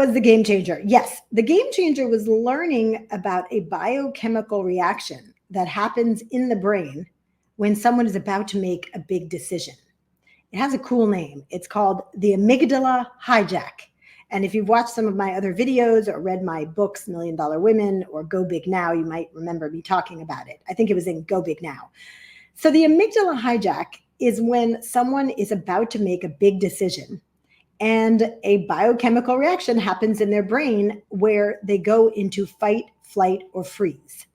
Was the game changer? Yes, the game changer was learning about a biochemical reaction that happens in the brain when someone is about to make a big decision. It has a cool name. It's called the amygdala hijack. And if you've watched some of my other videos or read my books, Million Dollar Women or Go Big Now, you might remember me talking about it. I think it was in Go Big Now. So the amygdala hijack is when someone is about to make a big decision and a biochemical reaction happens in their brain where they go into fight, flight, or freeze.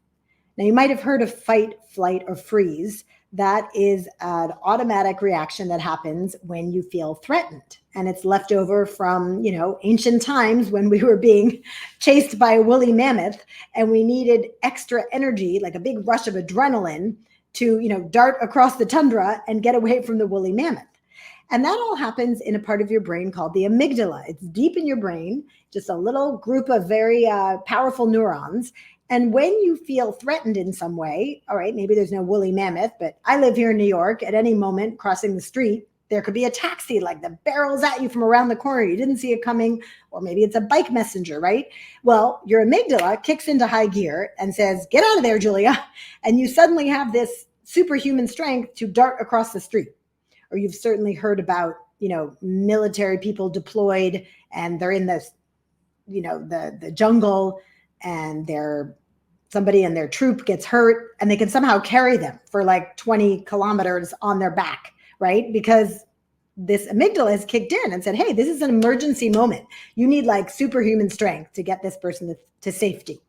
Now, you might have heard of fight, flight, or freeze. That is an automatic reaction that happens when you feel threatened. And it's left over from, ancient times when we were being chased by a woolly mammoth and we needed extra energy, like a big rush of adrenaline to, dart across the tundra and get away from the woolly mammoth. And that all happens in a part of your brain called the amygdala. It's deep in your brain, just a little group of very powerful neurons. And when you feel threatened in some way, all right, maybe there's no woolly mammoth, but I live here in New York. At any moment crossing the street, there could be a taxi like that barrels at you from around the corner. You didn't see it coming, or maybe it's a bike messenger, right? Well, your amygdala kicks into high gear and says, get out of there, Julia. And you suddenly have this superhuman strength to dart across the street. Or you've certainly heard about, military people deployed and they're in this, the jungle and somebody in their troop gets hurt and they can somehow carry them for like 20 kilometers on their back, right? Because this amygdala has kicked in and said, hey, this is an emergency moment. You need like superhuman strength to get this person to safety.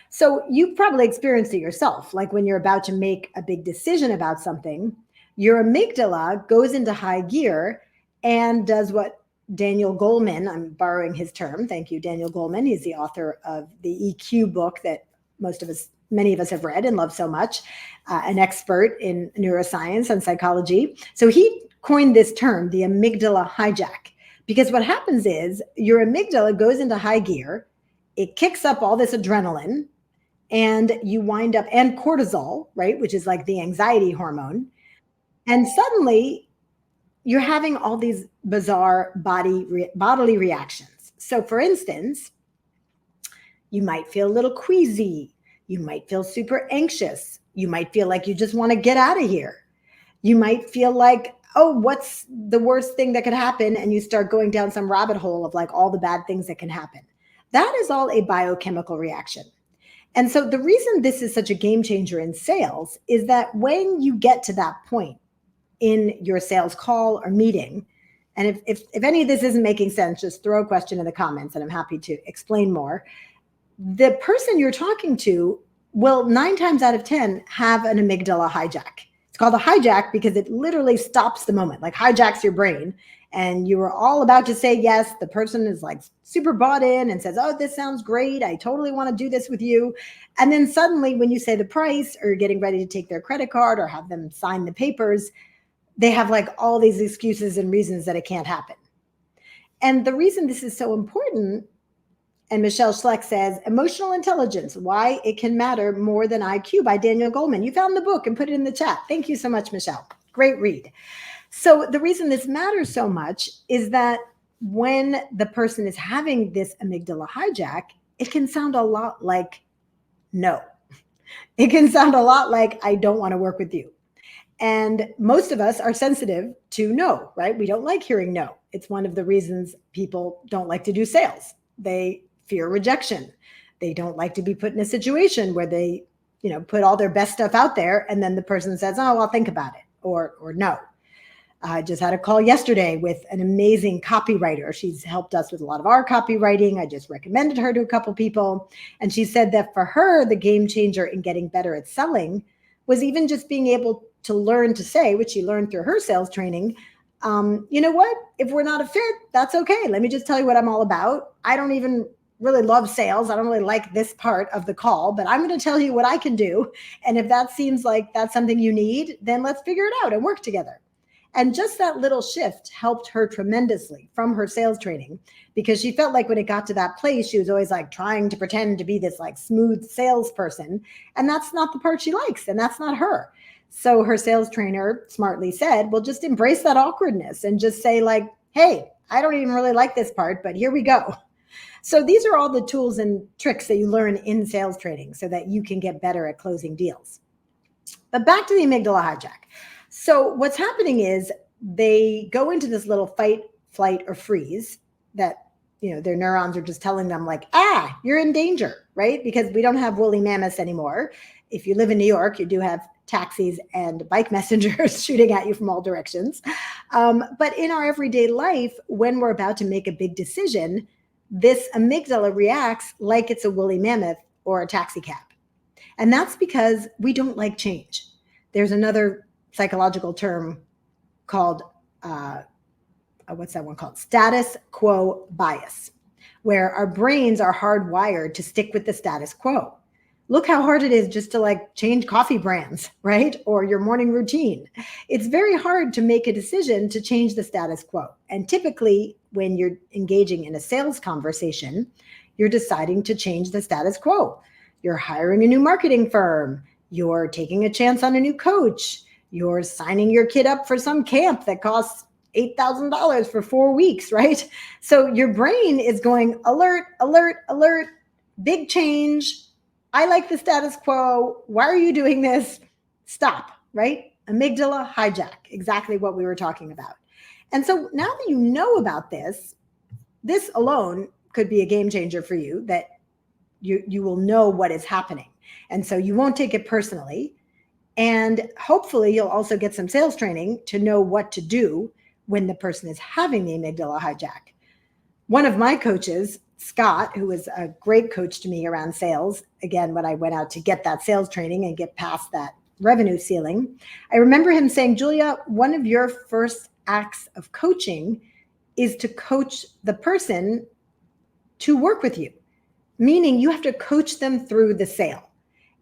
So you've probably experienced it yourself. Like when you're about to make a big decision about something, your amygdala goes into high gear and does what Daniel Goleman, I'm borrowing his term. Thank you, Daniel Goleman. He's the author of the EQ book that many of us have read and love so much, an expert in neuroscience and psychology. So he coined this term, the amygdala hijack, because what happens is your amygdala goes into high gear, it kicks up all this adrenaline, and you wind up, and cortisol, right, which is like the anxiety hormone. And suddenly you're having all these bizarre bodily reactions. So for instance, you might feel a little queasy. You might feel super anxious. You might feel like you just want to get out of here. You might feel like, oh, what's the worst thing that could happen? And you start going down some rabbit hole of like all the bad things that can happen. That is all a biochemical reaction. And so the reason this is such a game changer in sales is that when you get to that point in your sales call or meeting, and if any of this isn't making sense, just throw a question in the comments and I'm happy to explain more. The person you're talking to will 9 times out of 10 have an amygdala hijack. It's called a hijack because it literally stops the moment, like hijacks your brain. And you were all about to say yes. The person is like super bought in and says, oh, this sounds great. I totally want to do this with you. And then suddenly when you say the price or you're getting ready to take their credit card or have them sign the papers, they have like all these excuses and reasons that it can't happen. And the reason this is so important, and Michelle Schleck says, Emotional Intelligence, Why It Can Matter More Than IQ by Daniel Goleman. You found the book and put it in the chat. Thank you so much, Michelle. Great read. So the reason this matters so much is that when the person is having this amygdala hijack, it can sound a lot like no. It can sound a lot like, I don't want to work with you. And most of us are sensitive to no, right? We don't like hearing no. It's one of the reasons people don't like to do sales. They fear rejection. They don't like to be put in a situation where they, put all their best stuff out there and then the person says, oh, I'll think about it, or no. I just had a call yesterday with an amazing copywriter. She's helped us with a lot of our copywriting. I just recommended her to a couple people. And she said that for her, the game changer in getting better at selling was even just being able to learn to say, which she learned through her sales training, you know what? If we're not a fit, that's okay. Let me just tell you what I'm all about. I don't even really love sales. I don't really like this part of the call, but I'm going to tell you what I can do. And if that seems like that's something you need, then let's figure it out and work together. And just that little shift helped her tremendously from her sales training, because she felt like when it got to that place, she was always like trying to pretend to be this like smooth salesperson. And that's not the part she likes. And that's not her. So her sales trainer smartly said, well, just embrace that awkwardness and just say like, hey, I don't even really like this part, but here we go. So these are all the tools and tricks that you learn in sales training so that you can get better at closing deals. But back to the amygdala hijack. So what's happening is they go into this little fight, flight, or freeze that, their neurons are just telling them like, you're in danger, right? Because we don't have woolly mammoths anymore. If you live in New York, you do have taxis and bike messengers shooting at you from all directions. But in our everyday life, when we're about to make a big decision, this amygdala reacts like it's a woolly mammoth or a taxi cab. And that's because we don't like change. There's another psychological term called, what's that one called? Status quo bias, where our brains are hardwired to stick with the status quo. Look how hard it is just to change coffee brands, right? Or your morning routine. It's very hard to make a decision to change the status quo. And typically when you're engaging in a sales conversation, you're deciding to change the status quo. You're hiring a new marketing firm. You're taking a chance on a new coach. You're signing your kid up for some camp that costs $8,000 for 4 weeks, right? So your brain is going alert, alert, alert, big change. I like the status quo. Why are you doing this? Stop, right? Amygdala hijack, exactly what we were talking about. And so now that you know about this alone could be a game changer for you, that you will know what is happening. And so you won't take it personally. And hopefully you'll also get some sales training to know what to do when the person is having the amygdala hijack. One of my coaches, Scott, who was a great coach to me around sales, again, when I went out to get that sales training and get past that revenue ceiling, I remember him saying, Julia, one of your first acts of coaching is to coach the person to work with you, meaning you have to coach them through the sale.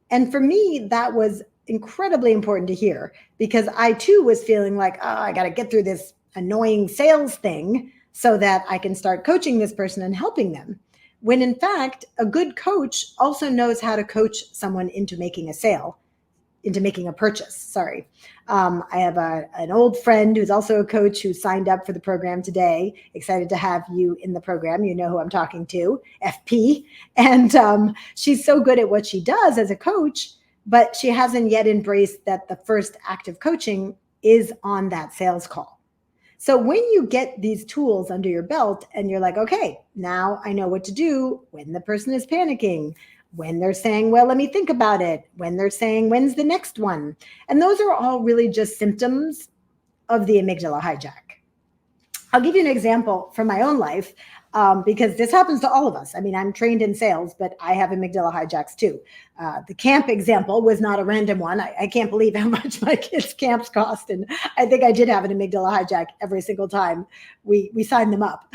And for me, that was incredibly important to hear, because I too was feeling like, I got to get through this annoying sales thing so that I can start coaching this person and helping them. When in fact, a good coach also knows how to coach someone into making a sale, into making a purchase. Sorry. I have an old friend who's also a coach who signed up for the program today. Excited to have you in the program. You know who I'm talking to, FP. And she's so good at what she does as a coach, but she hasn't yet embraced that the first act of coaching is on that sales call. So when you get these tools under your belt and you're like, okay, now I know what to do when the person is panicking, when they're saying, well, let me think about it, when they're saying, when's the next one? And those are all really just symptoms of the amygdala hijack. I'll give you an example from my own life, because this happens to all of us. I mean, I'm trained in sales, but I have amygdala hijacks too. The camp example was not a random one. I can't believe how much my kids' camps cost. And I think I did have an amygdala hijack every single time we signed them up.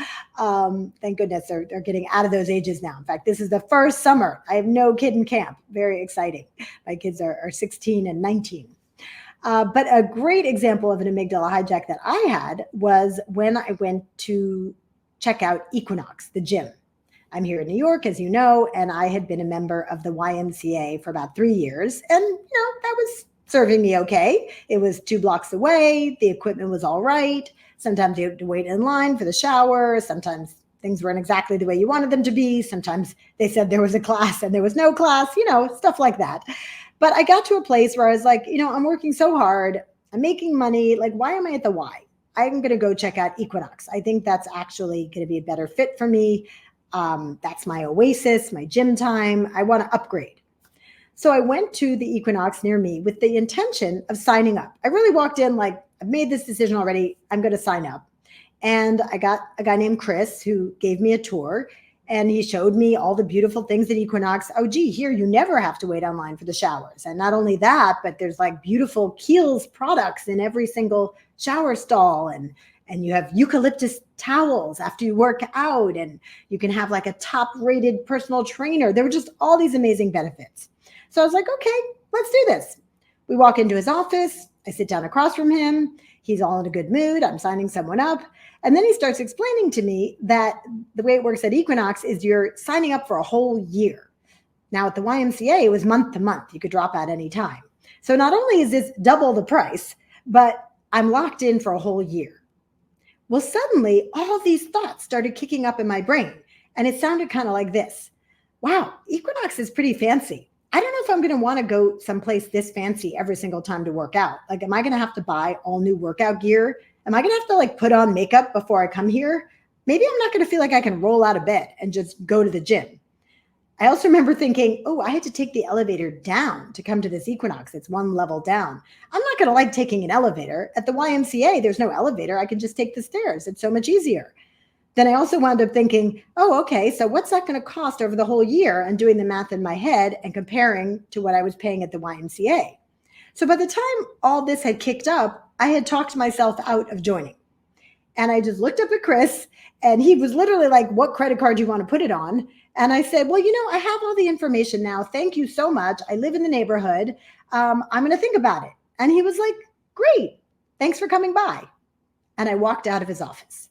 Thank goodness they're getting out of those ages now. In fact, this is the first summer I have no kid in camp. Very exciting. My kids are 16 and 19. But a great example of an amygdala hijack that I had was when I went to check out Equinox, the gym. I'm here in New York, as you know, and I had been a member of the YMCA for about 3 years. And, that was serving me okay. It was 2 blocks away. The equipment was all right. Sometimes you had to wait in line for the shower. Sometimes things weren't exactly the way you wanted them to be. Sometimes they said there was a class and there was no class, stuff like that. But I got to a place where I was like, I'm working so hard. I'm making money. Like, why am I at the Y? I'm going to go check out Equinox. I think that's actually going to be a better fit for me. That's my oasis, my gym time. I want to upgrade. So I went to the Equinox near me with the intention of signing up. I really walked in like, I've made this decision already. I'm going to sign up. And I got a guy named Chris who gave me a tour. And he showed me all the beautiful things at Equinox. Oh, gee, here you never have to wait online for the showers. And not only that, but there's like beautiful Kiehl's products in every single shower stall. And you have eucalyptus towels after you work out. And you can have like a top-rated personal trainer. There were just all these amazing benefits. So I was like, okay, let's do this. We walk into his office. I sit down across from him. He's all in a good mood. I'm signing someone up. And then he starts explaining to me that the way it works at Equinox is you're signing up for a whole year. Now at the YMCA, it was month to month. You could drop out any time. So not only is this double the price, but I'm locked in for a whole year. Well, suddenly all these thoughts started kicking up in my brain. And it sounded kind of like this. Wow, Equinox is pretty fancy. I don't know if I'm going to want to go someplace this fancy every single time to work out. Like, am I going to have to buy all new workout gear? Am I going to have to like put on makeup before I come here? Maybe I'm not going to feel like I can roll out of bed and just go to the gym. I also remember thinking, oh, I had to take the elevator down to come to this Equinox. It's one level down. I'm not going to like taking an elevator. At the YMCA, there's no elevator. I can just take the stairs. It's so much easier. Then I also wound up thinking, oh, okay, so what's that going to cost over the whole year? And doing the math in my head and comparing to what I was paying at the YMCA. So by the time all this had kicked up, I had talked myself out of joining. And I just looked up at Chris, and he was literally like, what credit card do you want to put it on? And I said, well, I have all the information now. Thank you so much. I live in the neighborhood. I'm going to think about it. And he was like, great. Thanks for coming by. And I walked out of his office.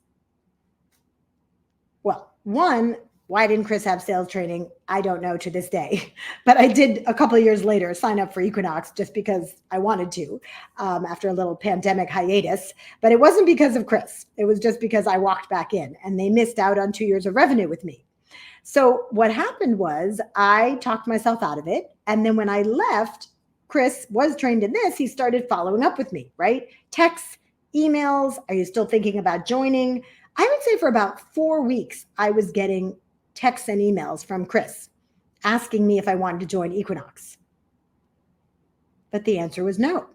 Well, one, why didn't Chris have sales training? I don't know to this day. But I did a couple of years later sign up for Equinox just because I wanted to after a little pandemic hiatus. But it wasn't because of Chris. It was just because I walked back in and they missed out on 2 years of revenue with me. So what happened was I talked myself out of it. And then when I left, Chris was trained in this. He started following up with me, right? Texts, emails. Are you still thinking about joining? I would say for about 4 weeks, I was getting texts and emails from Chris asking me if I wanted to join Equinox. But the answer was no.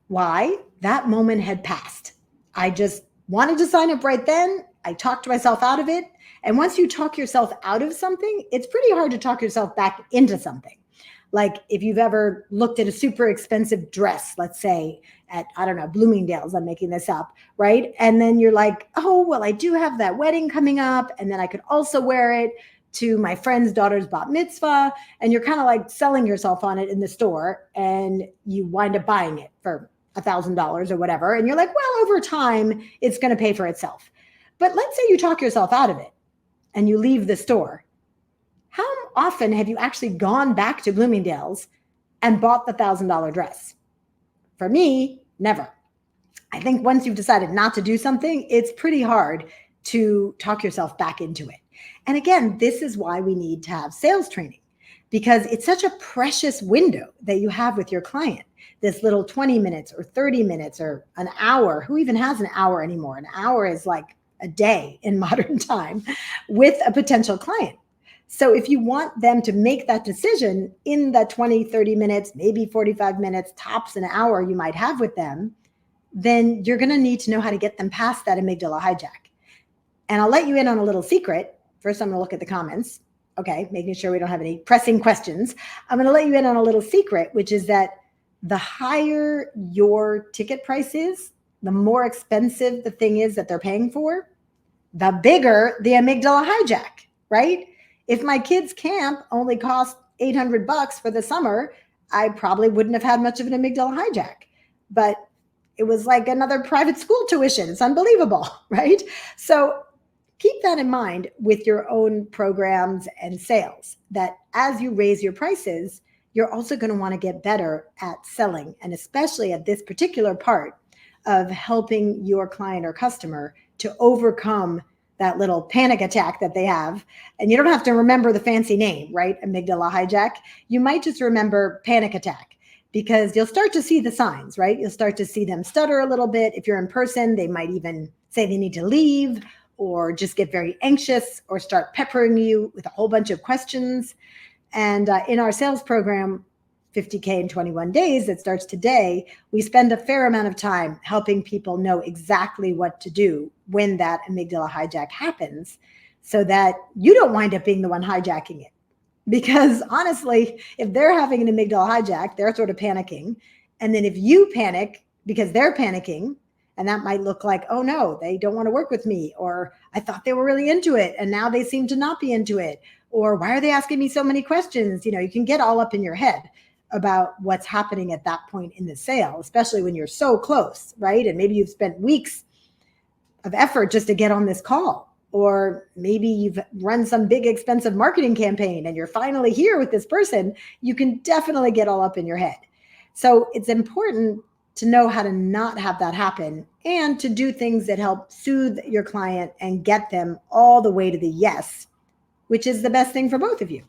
Why? That moment had passed. I just wanted to sign up right then. I talked myself out of it. And once you talk yourself out of something, it's pretty hard to talk yourself back into something. Like if you've ever looked at a super expensive dress, let's say at, I don't know, Bloomingdale's, I'm making this up, right? And then you're like, oh, well, I do have that wedding coming up. And then I could also wear it to my friend's daughter's bat mitzvah. And you're kind of like selling yourself on it in the store and you wind up buying it for $1,000 or whatever. And you're like, well, over time, it's going to pay for itself. But let's say you talk yourself out of it and you leave the store. How often have you actually gone back to Bloomingdale's and bought the $1,000 dress? For me, never. I think once you've decided not to do something, it's pretty hard to talk yourself back into it. And again, this is why we need to have sales training, because it's such a precious window that you have with your client. This little 20 minutes or 30 minutes or an hour. Who even has an hour anymore? An hour is like a day in modern time with a potential client. So if you want them to make that decision in the 20, 30 minutes, maybe 45 minutes, tops an hour you might have with them, then you're going to need to know how to get them past that amygdala hijack. And I'll let you in on a little secret. First, I'm going to look at the comments. Okay, making sure we don't have any pressing questions. I'm going to let you in on a little secret, which is that the higher your ticket price is, the more expensive the thing is that they're paying for, the bigger the amygdala hijack, right? If my kids' camp only cost $800 for the summer, I probably wouldn't have had much of an amygdala hijack. But it was like another private school tuition. It's unbelievable, right? So keep that in mind with your own programs and sales, that as you raise your prices, you're also going to want to get better at selling, and especially at this particular part of helping your client or customer to overcome that little panic attack that they have. And you don't have to remember the fancy name, right? Amygdala hijack. You might just remember panic attack, because you'll start to see the signs, right? You'll start to see them stutter a little bit. If you're in person, they might even say they need to leave or just get very anxious or start peppering you with a whole bunch of questions. And in our sales program, 50K in 21 days, that starts today, we spend a fair amount of time helping people know exactly what to do when that amygdala hijack happens, so that you don't wind up being the one hijacking it. Because honestly, if they're having an amygdala hijack, they're sort of panicking. And then if you panic because they're panicking, and that might look like, oh no, they don't want to work with me, or I thought they were really into it and now they seem to not be into it, or why are they asking me so many questions? You can get all up in your head about what's happening at that point in the sale, especially when you're so close, right? And maybe you've spent weeks of effort just to get on this call, or maybe you've run some big expensive marketing campaign and you're finally here with this person. You can definitely get all up in your head. So it's important to know how to not have that happen, and to do things that help soothe your client and get them all the way to the yes which is the best thing for both of you.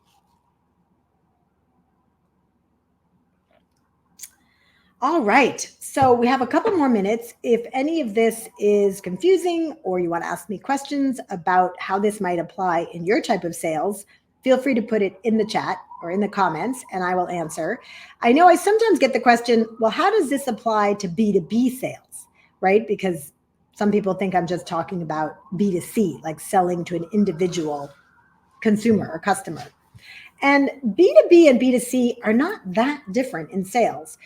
All right, so we have a couple more minutes. If any of this is confusing or you want to ask me questions about how this might apply in your type of sales, feel free to put it in the chat or in the comments and I will answer. I know I sometimes get the question, well, how does this apply to B2B sales, right? Because some people think I'm just talking about B2C, like selling to an individual consumer or customer. And B2B and B2C are not that different in sales.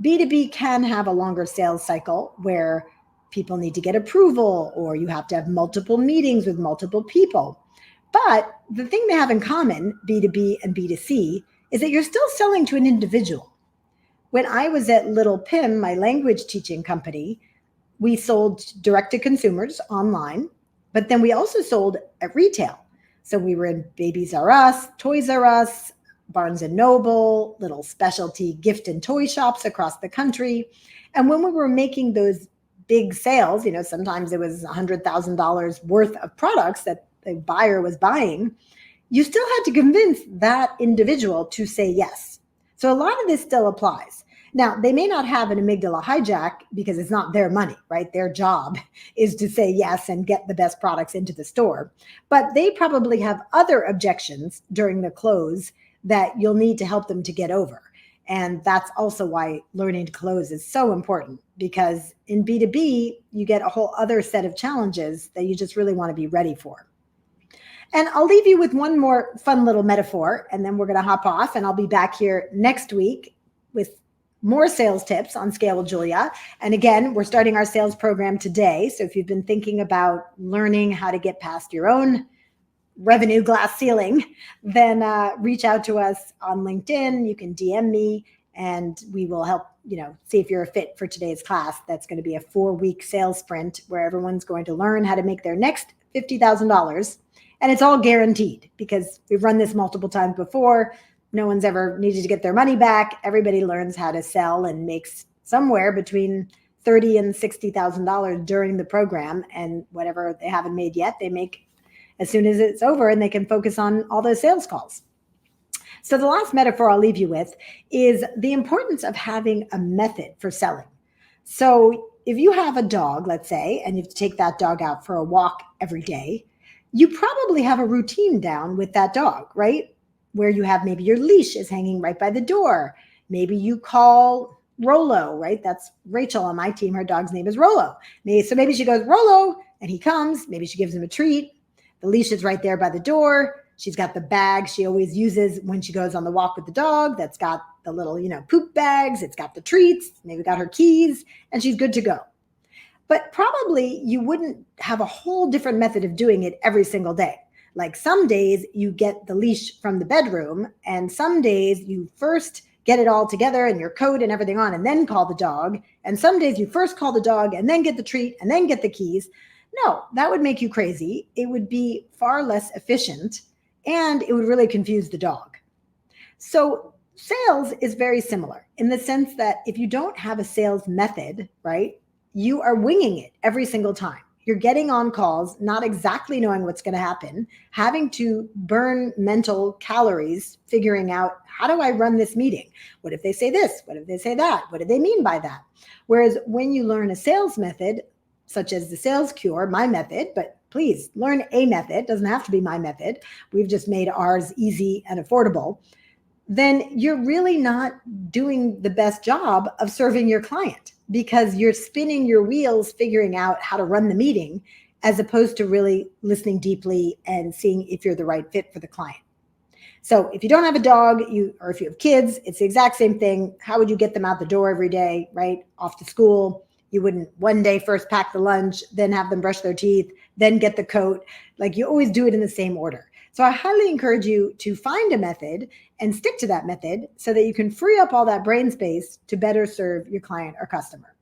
B2B can have a longer sales cycle where people need to get approval or you have to have multiple meetings with multiple people. But the thing they have in common, B2B and B2C, is that you're still selling to an individual. When I was at Little Pim, my language teaching company, we sold direct to consumers online, but then we also sold at retail. So we were in Babies R Us, Toys R Us, Barnes and Noble, little specialty gift and toy shops across the country. And when we were making those big sales, sometimes it was $100,000 worth of products that the buyer was buying, you still had to convince that individual to say yes. So a lot of this still applies. Now, they may not have an amygdala hijack because it's not their money, right? Their job is to say yes and get the best products into the store. But they probably have other objections during the close that you'll need to help them to get over. And that's also why learning to close is so important, because in B2B, you get a whole other set of challenges that you just really want to be ready for. And I'll leave you with one more fun little metaphor, and then we're going to hop off, and I'll be back here next week with more sales tips on Scale with Julia. And again, we're starting our sales program today. So if you've been thinking about learning how to get past your own revenue glass ceiling, then reach out to us on LinkedIn. You can DM me and we will help, see if you're a fit for today's class. That's going to be a 4-week sales sprint where everyone's going to learn how to make their next $50,000. And it's all guaranteed because we've run this multiple times before. No one's ever needed to get their money back. Everybody learns how to sell and makes somewhere between $30,000 and $60,000 during the program. And whatever they haven't made yet, they make as soon as it's over and they can focus on all those sales calls. So the last metaphor I'll leave you with is the importance of having a method for selling. So if you have a dog, let's say, and you have to take that dog out for a walk every day, you probably have a routine down with that dog, right? Where you have maybe your leash is hanging right by the door. Maybe you call Rolo, right? That's Rachel on my team. Her dog's name is Rolo. So maybe she goes, Rolo, and he comes. Maybe she gives him a treat. The leash is right there by the door. She's got the bag she always uses when she goes on the walk with the dog. That's got the little, poop bags. It's got the treats. Maybe got her keys, and she's good to go. But probably you wouldn't have a whole different method of doing it every single day. Like some days you get the leash from the bedroom, and some days you first get it all together and your coat and everything on and then call the dog. And some days you first call the dog and then get the treat and then get the keys. No, that would make you crazy. It would be far less efficient and it would really confuse the dog. So sales is very similar in the sense that if you don't have a sales method, right, you are winging it every single time. You're getting on calls, not exactly knowing what's going to happen, having to burn mental calories, figuring out, how do I run this meeting? What if they say this? What if they say that? What do they mean by that? Whereas when you learn a sales method, such as the sales cure, my method, but please learn a method, doesn't have to be my method. We've just made ours easy and affordable. Then you're really not doing the best job of serving your client because you're spinning your wheels figuring out how to run the meeting as opposed to really listening deeply and seeing if you're the right fit for the client. So if you don't have a dog, or if you have kids, it's the exact same thing. How would you get them out the door every day, right? Off to school. You wouldn't one day first pack the lunch, then have them brush their teeth, then get the coat. Like you always do it in the same order. So I highly encourage you to find a method and stick to that method so that you can free up all that brain space to better serve your client or customer.